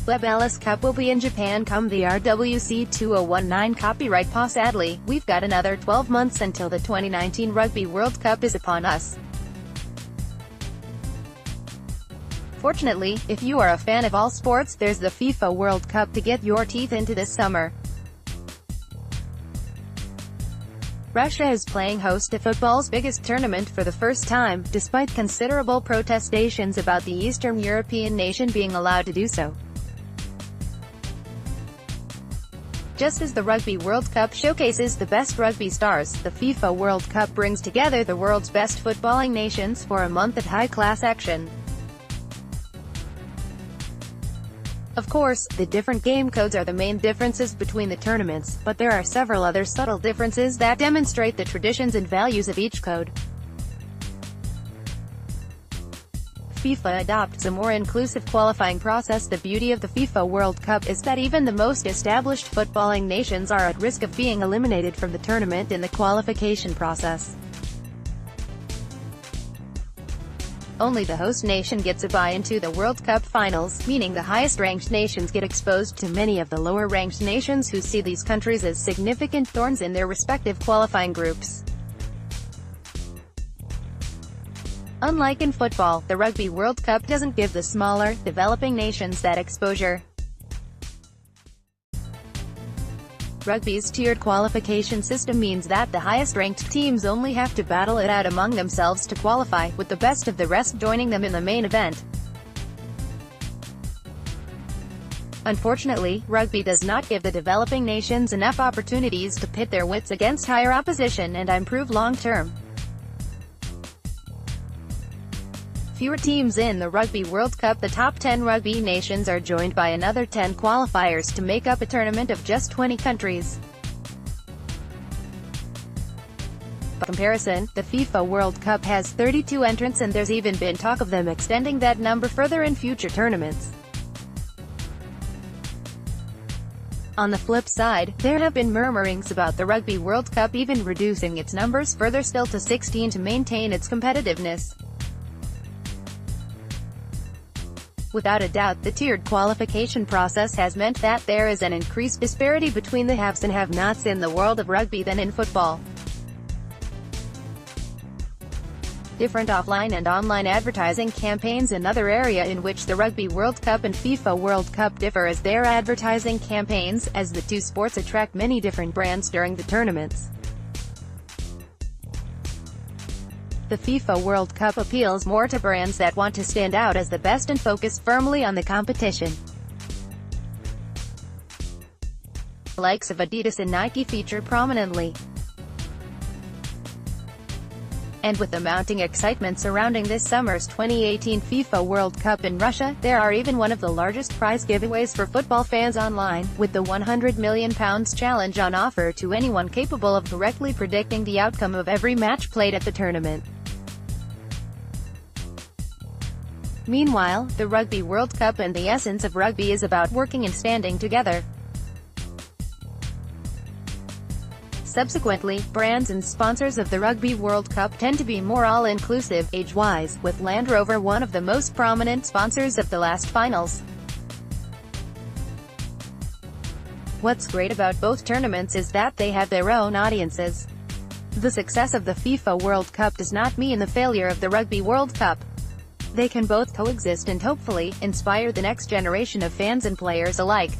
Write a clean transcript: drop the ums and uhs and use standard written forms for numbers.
Webb Ellis Cup will be in Japan come the RWC 2019 copyright PA. Sadly, we've got another 12 months until the 2019 Rugby World Cup is upon us. Fortunately, if you are a fan of all sports, there's the FIFA World Cup to get your teeth into this summer. Russia is playing host to football's biggest tournament for the first time, despite considerable protestations about the Eastern European nation being allowed to do so. Just as the Rugby World Cup showcases the best rugby stars, the FIFA World Cup brings together the world's best footballing nations for a month of high-class action. Of course, the different game codes are the main differences between the tournaments, but there are several other subtle differences that demonstrate the traditions and values of each code. FIFA adopts a more inclusive qualifying process. The beauty of the FIFA World Cup is that even the most established footballing nations are at risk of being eliminated from the tournament in the qualification process. Only the host nation gets a bye into the World Cup finals, meaning the highest-ranked nations get exposed to many of the lower-ranked nations who see these countries as significant thorns in their respective qualifying groups. Unlike in football, the Rugby World Cup doesn't give the smaller, developing nations that exposure. Rugby's tiered qualification system means that the highest-ranked teams only have to battle it out among themselves to qualify, with the best of the rest joining them in the main event. Unfortunately, rugby does not give the developing nations enough opportunities to pit their wits against higher opposition and improve long-term. Fewer teams in the Rugby World Cup. The top 10 rugby nations are joined by another 10 qualifiers to make up a tournament of just 20 countries. By comparison, the FIFA World Cup has 32 entrants and there's even been talk of them extending that number further in future tournaments. On the flip side, there have been murmurings about the Rugby World Cup even reducing its numbers further still to 16 to maintain its competitiveness. Without a doubt, the tiered qualification process has meant that there is an increased disparity between the haves and have-nots in the world of rugby than in football. Different offline and online advertising campaigns. Another area in which the Rugby World Cup and FIFA World Cup differ is their advertising campaigns, as the two sports attract many different brands during the tournaments. The FIFA World Cup appeals more to brands that want to stand out as the best and focus firmly on the competition. The likes of Adidas and Nike feature prominently. And with the mounting excitement surrounding this summer's 2018 FIFA World Cup in Russia, there are even one of the largest prize giveaways for football fans online, with the £100 million challenge on offer to anyone capable of correctly predicting the outcome of every match played at the tournament. Meanwhile, the Rugby World Cup and the essence of rugby is about working and standing together. Subsequently, brands and sponsors of the Rugby World Cup tend to be more all-inclusive, age-wise, with Land Rover one of the most prominent sponsors of the last finals. What's great about both tournaments is that they have their own audiences. The success of the FIFA World Cup does not mean the failure of the Rugby World Cup. They can both coexist and hopefully inspire the next generation of fans and players alike.